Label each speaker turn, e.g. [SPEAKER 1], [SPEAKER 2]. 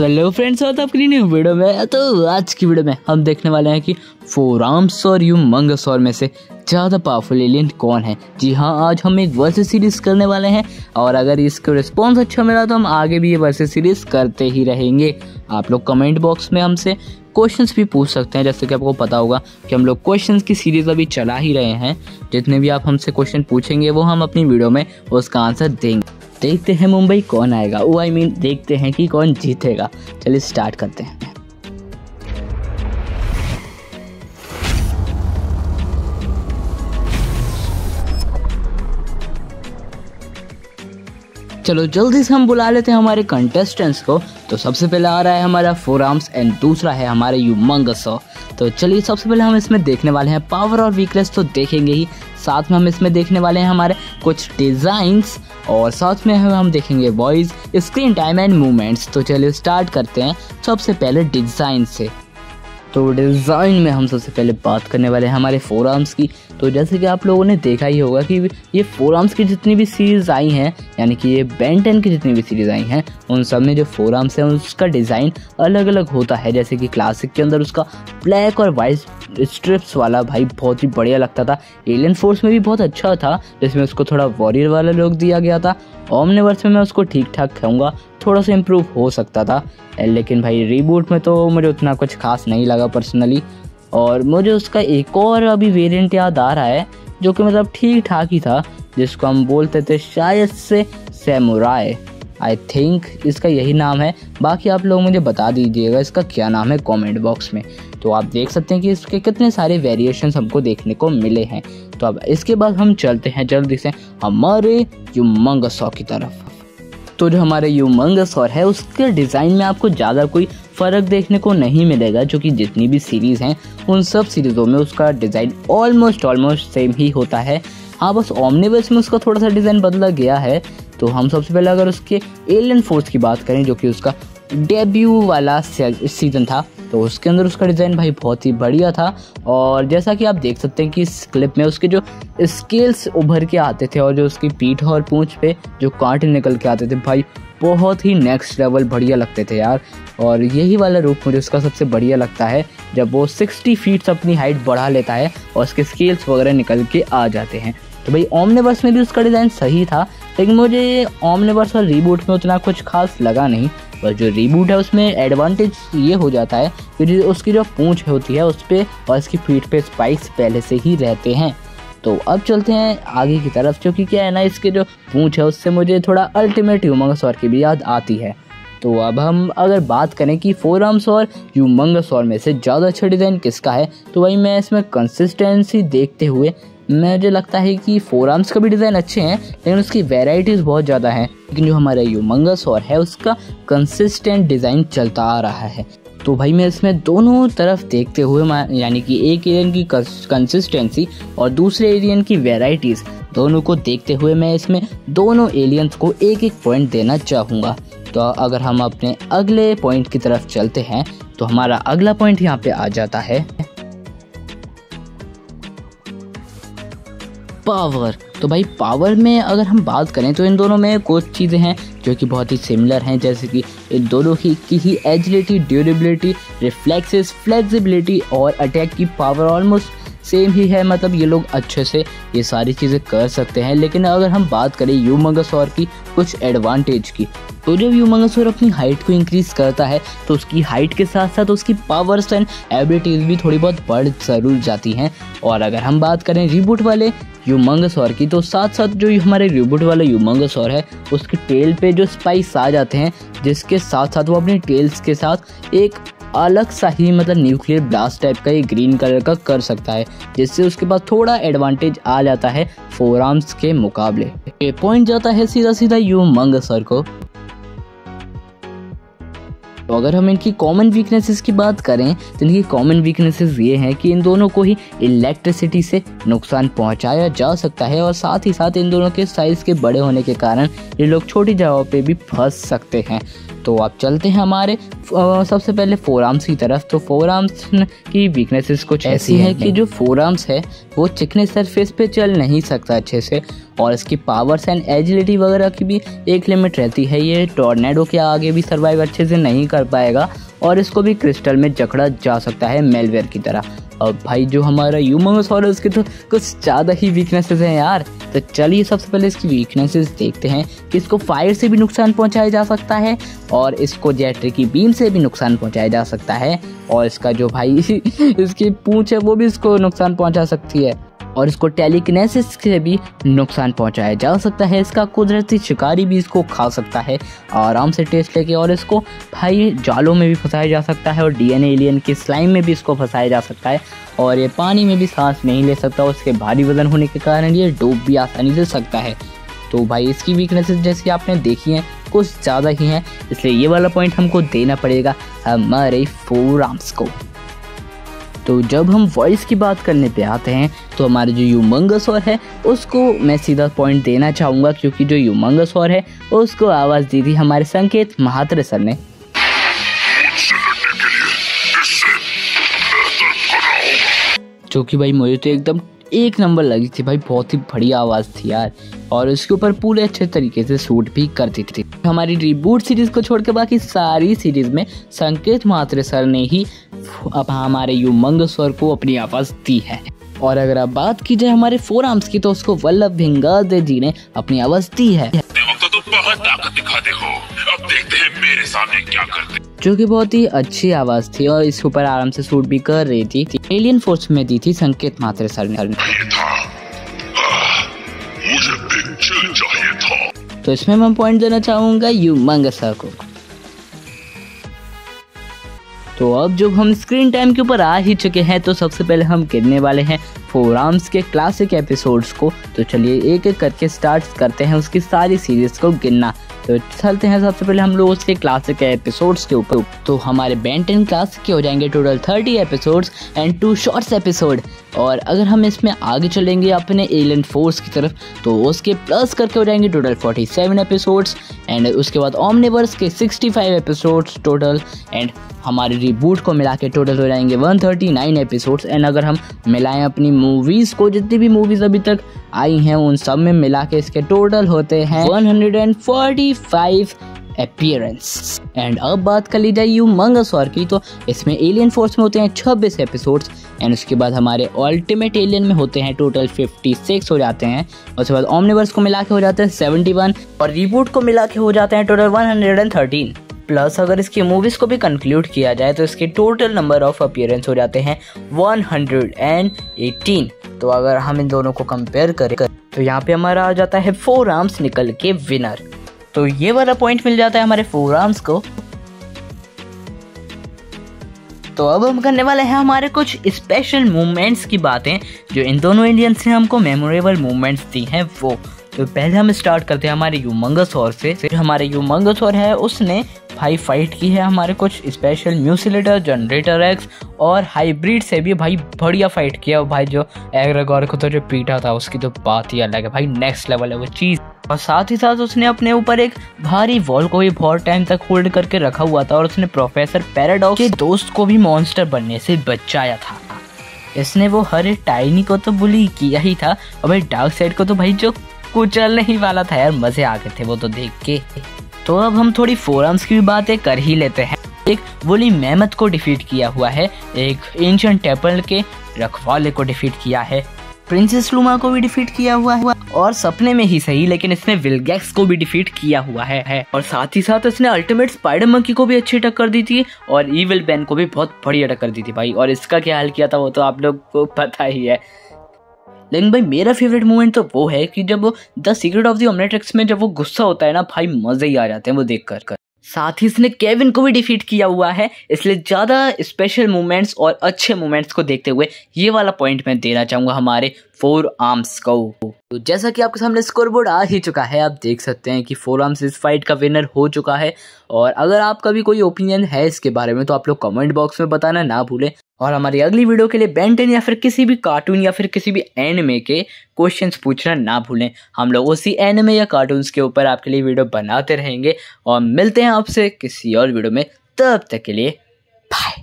[SPEAKER 1] तो hello friends, और आपकी न्यू वीडियो में। तो आज की वीडियो में हम देखने वाले हैं कि फोर आर्म्स और ह्यूमंगसॉर में से ज़्यादा पावरफुल एलियन कौन है। जी हाँ, आज हम एक वर्सेस सीरीज करने वाले हैं और अगर इसका रिस्पॉन्स अच्छा मिला तो हम आगे भी ये वर्सेस सीरीज करते ही रहेंगे। आप लोग कमेंट बॉक्स में हमसे क्वेश्चंस भी पूछ सकते हैं, जैसे कि आपको पता होगा कि हम लोग क्वेश्चंस की सीरीज अभी चला ही रहे हैं। जितने भी आप हमसे क्वेश्चन पूछेंगे वो हम अपनी वीडियो में उसका आंसर देंगे। देखते हैं मुंबई कौन आएगा, देखते हैं कि कौन जीतेगा। चलिए स्टार्ट करते हैं। चलो जल्दी से हम बुला लेते हैं हमारे कंटेस्टेंट्स को। तो सबसे पहले आ रहा है हमारा फोर आर्म्स एंड दूसरा है हमारे ह्यूमंगसॉर। तो चलिए सबसे पहले हम इसमें देखने वाले हैं पावर और वीकनेस तो देखेंगे ही, साथ में हम इसमें देखने वाले हैं हमारे कुछ डिज़ाइंस और साथ में हम देखेंगे voice, screen time and movements. तो चलिए स्टार्ट करते हैं सबसे पहले डिज़ाइन से। तो डिज़ाइन में हम सबसे पहले बात करने वाले हैं हमारे फोर आर्म्स की। तो जैसे कि आप लोगों ने देखा ही होगा कि ये फोर आर्म्स की जितनी भी सीरीज़ आई हैं, यानी कि ये बेन 10 की जितनी भी सीरीज़ आई हैं, उन सब में जो फोर आर्म्स हैं उसका डिज़ाइन अलग अलग होता है। जैसे कि क्लासिक के अंदर उसका ब्लैक और वाइट स्ट्रिप्स वाला भाई बहुत ही बढ़िया लगता था। एलियन फोर्स में भी बहुत अच्छा था, जिसमें उसको थोड़ा वॉरियर वाला लुक दिया गया था। ओमनिवर्स में मैं उसको ठीक ठाक कहूँगा, थोड़ा सा इम्प्रूव हो सकता था, लेकिन भाई रीबूट में तो मुझे उतना कुछ खास नहीं लगा पर्सनली। और मुझे उसका एक और अभी वेरिएंट याद आ रहा है जो कि मतलब ठीक ठाक ही था, जिसको हम बोलते थे शायद से सैमुराई। आई थिंक इसका यही नाम है। बाकी आप लोग मुझे बता दीजिएगा इसका क्या नाम है कमेंट बॉक्स में। तो आप देख सकते हैं कि इसके कितने सारे वेरिएशंस हमको देखने को मिले हैं। तो अब इसके बाद हम चलते हैं जल्दी से हमारे ह्यूमंगसॉर की तरफ। तो जो हमारे ह्यूमंगसॉर है उसके डिज़ाइन में आपको ज़्यादा कोई फ़र्क देखने को नहीं मिलेगा, जो कि जितनी भी सीरीज़ हैं उन सब सीरीज़ों में उसका डिज़ाइन ऑलमोस्ट सेम ही होता है। हाँ, बस ओमनिवर्स में उसका थोड़ा सा डिज़ाइन बदला गया है। तो हम सबसे पहले अगर उसके एलियन फोर्स की बात करें, जो कि उसका डेब्यू वाला सीज़न था, तो उसके अंदर उसका डिज़ाइन भाई बहुत ही बढ़िया था। और जैसा कि आप देख सकते हैं कि इस क्लिप में उसके जो स्केल्स उभर के आते थे और जो उसकी पीठ और पूंछ पे जो कांटे निकल के आते थे भाई, बहुत ही नेक्स्ट लेवल बढ़िया लगते थे यार। और यही वाला रूप मुझे उसका सबसे बढ़िया लगता है, जब वो 60 फीट अपनी हाइट बढ़ा लेता है और उसके स्केल्स वगैरह निकल के आ जाते हैं। तो भाई ओमनिवर्स में भी उसका डिज़ाइन सही था, लेकिन मुझे ओमनिवर्स और रीबूट में उतना कुछ खास लगा नहीं। और जो रीबूट है उसमें एडवांटेज ये हो जाता है कि उसकी जो पूंछ होती है उस पर और इसकी फीट पे स्पाइक्स पहले से ही रहते हैं। तो अब चलते हैं आगे की तरफ, क्योंकि क्या है ना, इसके जो पूंछ है उससे मुझे थोड़ा अल्टीमेट ह्यूमंगसॉर की भी याद आती है। तो अब हम अगर बात करें कि फोर आर्म्स और ह्यूमंगसॉर में से ज़्यादा अच्छा डिज़ाइन किसका है, तो भाई मैं इसमें कंसिस्टेंसी देखते हुए मुझे लगता है कि फोर आर्म्स का भी डिज़ाइन अच्छे हैं, लेकिन उसकी वेराइटीज़ बहुत ज़्यादा हैं। लेकिन जो हमारा ह्यूमंगसॉर है उसका कंसिस्टेंट डिज़ाइन चलता आ रहा है। तो भाई मैं इसमें दोनों तरफ देखते हुए, यानी कि एक एलियन की कंसिस्टेंसी और दूसरे एलियन की वेराइटीज़, दोनों को देखते हुए मैं इसमें दोनों एलियंस को एक एक पॉइंट देना चाहूँगा। तो अगर हम अपने अगले पॉइंट की तरफ चलते हैं, तो हमारा अगला पॉइंट यहाँ पे आ जाता है पावर। तो भाई पावर में अगर हम बात करें तो इन दोनों में कुछ चीज़ें हैं जो कि बहुत ही सिमिलर हैं, जैसे कि इन दोनों की एजिलिटी, ड्यूरेबिलिटी, रिफ्लेक्सेस, फ्लेक्सिबिलिटी और अटैक की पावर ऑलमोस्ट सेम ही है। मतलब ये लोग अच्छे से ये सारी चीज़ें कर सकते हैं। लेकिन अगर हम बात करें ह्यूमंगसॉर की कुछ एडवांटेज की, तो जब ह्यूमंगसॉर अपनी हाइट को इंक्रीज़ करता है तो उसकी हाइट के साथ साथ उसकी पावर्स एंड एबिलिटीज़ भी थोड़ी बहुत बढ़ ज़रूर जाती हैं। और अगर हम बात करें रीबूट वाले ह्यूमंगसॉर की, तो साथ साथ जो हमारे रीबूट वाला ह्यूमंगसॉर है उसके टेल पे जो स्पाइक्स आ जाते हैं, जिसके साथ साथ वो अपनी टेल्स के साथ एक अलग सा ही मतलब न्यूक्लियर ब्लास्ट टाइप का ये ग्रीन कलर का कर सकता है, जिससे उसके पास थोड़ा एडवांटेज आ जाता है फोर आर्म्स के मुकाबले। ये पॉइंट जाता है सीधा सीधा ह्यूमंगसॉर को। तो अगर हम इनकी कॉमन वीकनेसेस की बात करें, तो इनकी कॉमन वीकनेसेस ये हैं कि इन दोनों को ही इलेक्ट्रिसिटी से नुकसान पहुंचाया जा सकता है, और साथ ही साथ इन दोनों के साइज़ के बड़े होने के कारण ये लोग छोटी जगहों पे भी फंस सकते हैं। तो आप चलते हैं हमारे सबसे पहले फोर आर्म्स की तरफ। तो फोर आर्म्स की वीकनेसेस कुछ ऐसी है कि जो फोर आर्म्स है वो चिकने सरफेस पे चल नहीं सकता अच्छे से, और इसकी पावर्स एंड एजिलिटी वगैरह की भी एक लिमिट रहती है। ये टॉर्नेडो के आगे भी सर्वाइव अच्छे से नहीं कर पाएगा, और इसको भी क्रिस्टल में जकड़ा जा सकता है मेलवेयर की तरह। और भाई जो हमारा यूमंगोसॉरस की तो कुछ ज़्यादा ही वीकनेसेस हैं यार। तो चलिए सबसे पहले इसकी वीकनेसेस देखते हैं कि इसको फायर से भी नुकसान पहुंचाया जा सकता है, और इसको जेट की बीम से भी नुकसान पहुंचाया जा सकता है, और इसका जो भाई इसकी पूंछ है वो भी इसको नुकसान पहुंचा सकती है, और इसको टेलीकिनेसिस से भी नुकसान पहुंचाया जा सकता है। इसका कुदरती शिकारी भी इसको खा सकता है आराम से टेस्ट लेके, और इसको भाई जालों में भी फंसाया जा सकता है, और डीएनए एलियन की स्लाइम में भी इसको फंसाया जा सकता है, और ये पानी में भी सांस नहीं ले सकता, उसके भारी वजन होने के कारण ये डूब भी आसानी से सकता है। तो भाई इसकी वीकनेसेस जैसी आपने देखी हैं कुछ ज़्यादा ही हैं, इसलिए ये वाला पॉइंट हमको देना पड़ेगा हमारे फोर आर्म्स को। तो जब हम वॉइस की बात करने पे आते हैं तो हमारे जो यूमंगोसॉर है उसको मैं सीधा पॉइंट देना चाहूँगा, क्योंकि जो यूमंगोसॉर है उसको आवाज़ दी थी हमारे संकेत महात्रे सर ने। जो कि भाई मुझे तो एकदम एक नंबर लगी थी भाई, बहुत ही बढ़िया आवाज़ थी यार, और उसके ऊपर पूरे अच्छे तरीके से सूट भी करती थी। हमारी रिबूट सीरीज को छोड़ के बाकी सारी सीरीज में संकेत महात्रे सर ने ही अब हमारे यूमंगोसॉर को अपनी आवाज़ दी है। और अगर आप बात की जाए हमारे फोर आर्म्स की तो उसको वल्लभ भिंगादे जी ने अपनी आवाज़ दी है,
[SPEAKER 2] तो बहुत ताकत दिखाते हो, अब देखते हैं मेरे सामने क्या करते।
[SPEAKER 1] जो कि बहुत ही अच्छी आवाज़ थी और इसके ऊपर आराम से सूट भी कर रही थी। एलियन फोर्स में दी थी संकेत महात्रे सर ने।
[SPEAKER 2] मुझे पिक्चर चाहिए था।
[SPEAKER 1] तो इसमें मैं पॉइंट देना चाहूँगा यूमंगोसॉर को। तो अब जब हम स्क्रीन टाइम के ऊपर आ ही चुके हैं तो सबसे पहले हम गिनने वाले हैं फोर आर्म्स के क्लासिक एपिसोड्स को। तो चलिए एक एक करके स्टार्ट करते हैं उसकी सारी सीरीज को गिनना। तो चलते हैं सबसे पहले हम लोग उसके क्लासिक एपिसोड्स के ऊपर। तो हमारे बेन 10 क्लासिक के हो जाएंगे total 30 episodes and 2 shorts episode. और अगर हम इसमें आगे चलेंगे अपने एलियन फोर्स की तरफ तो उसके प्लस करके हो जाएंगे टोटल 47 एपिसोड्स, एंड उसके बाद ओमनिवर्स के 65 एपिसोड्स टोटल, एंड हमारे रिबूट को मिला के टोटल हो जाएंगे 139 एपिसोड्स। एंड अगर हम मिलाएं अपनी मूवीज़ को, जितनी भी मूवीज़ अभी तक आई हैं उन सब में मिला के इसके टोटल होते हैं 145 अपीयरेंस। एंड अब बात कर ली जाए यूमंगोसॉर की तो इसमें एलियन फोर्स में होते हैं 26 एपिसोड्स, एंड उसके बाद हमारे अल्टीमेट एलियन में होते हैं टोटल 56 हो जाते हैं। उसके बाद ओमनिवर्स को मिला के हो जाते हैं 71, और रिबूट को मिला के हो जाते हैं टोटल 113। प्लस अगर इसकी मूवीज़ को भी कंक्लूड किया जाए तो इसके टोटल नंबर ऑफ अपीयरेंस हो जाते हैं 118। तो अगर हम इन दोनों को कंपेयर करें तो यहाँ पे हमारा आ जाता है फोर आर्म्स निकल के विनर। तो ये वाला पॉइंट मिल जाता है हमारे फोर आर्म्स को। तो अब हम करने वाले हैं हमारे कुछ स्पेशल मूवमेंट्स की बातें जो इन दोनों एलियंस ने हमको मेमोरेबल मूवमेंट्स दी हैं वो। तो पहले हम स्टार्ट करते हैं हमारे यूमंगोसॉर से। हमारे यूमंगोसॉर है उसने भाई फाइट की है हमारे कुछ स्पेशल म्यूसिलेटर, जनरेटर एक्स और हाइब्रिड से भी भाई बढ़िया फाइट किया। भाई जो एग्रेगोर को तो जो पीटा था उसकी तो बात ही अलग है भाई, नेक्स्ट लेवल है वो चीज़। और साथ ही साथ उसने अपने ऊपर एक भारी वॉल को भी बहुत टाइम तक होल्ड करके रखा हुआ था, और उसने प्रोफेसर पैराडॉक्स के दोस्त को भी मॉन्स्टर बनने से बचाया था। इसने वो हर टाइनी को तो बुली किया ही था, और भाई डार्क साइड को तो भाई जो कुचलने ही वाला था यार, मजे आ गए थे वो तो देख के। तो अब हम थोड़ी फोर आर्म्स की भी बातें कर ही लेते हैं। एक वुली मैमथ को डिफीट किया हुआ है, एक एंशिएंट टेम्पल के रखवाले को डिफीट किया है, प्रिंसेस लूमा को भी डिफीट किया हुआ है, और सपने में ही सही लेकिन इसने विलगैक्स को भी डिफीट किया हुआ है। और साथ ही साथ इसने अल्टीमेट स्पाइडर मंकी को भी अच्छी टक्कर दी थी, और ईविल बेन को भी बहुत बढ़िया टक्कर दी थी भाई। और इसका क्या हाल किया था वो तो आप लोग को पता ही है। लेकिन भाई मेरा फेवरेट मोमेंट तो वो है कि जब वो the secret of the Omnitrix में जब वो गुस्सा होता है ना भाई, मजे ही आ जाते हैं वो देख कर। साथ ही इसने केविन को भी डिफीट किया हुआ है, इसलिए ज़्यादा स्पेशल मोमेंट्स और अच्छे मोमेंट्स को देखते हुए ये वाला पॉइंट मैं देना चाहूँगा हमारे फोर आर्म्स को। तो जैसा कि आपके सामने स्कोरबोर्ड आ ही चुका है, आप देख सकते हैं कि फोर आर्म्स इस फाइट का विनर हो चुका है। और अगर आपका भी कोई ओपिनियन है इसके बारे में तो आप लोग कमेंट बॉक्स में बताना ना भूलें। और हमारी अगली वीडियो के लिए बेन 10 या फिर किसी भी कार्टून या फिर किसी भी एनिमे के क्वेश्चंस पूछना ना भूलें। हम लोग उसी एनिमे या कार्टून्स के ऊपर आपके लिए वीडियो बनाते रहेंगे और मिलते हैं आपसे किसी और वीडियो में। तब तक के लिए बाय।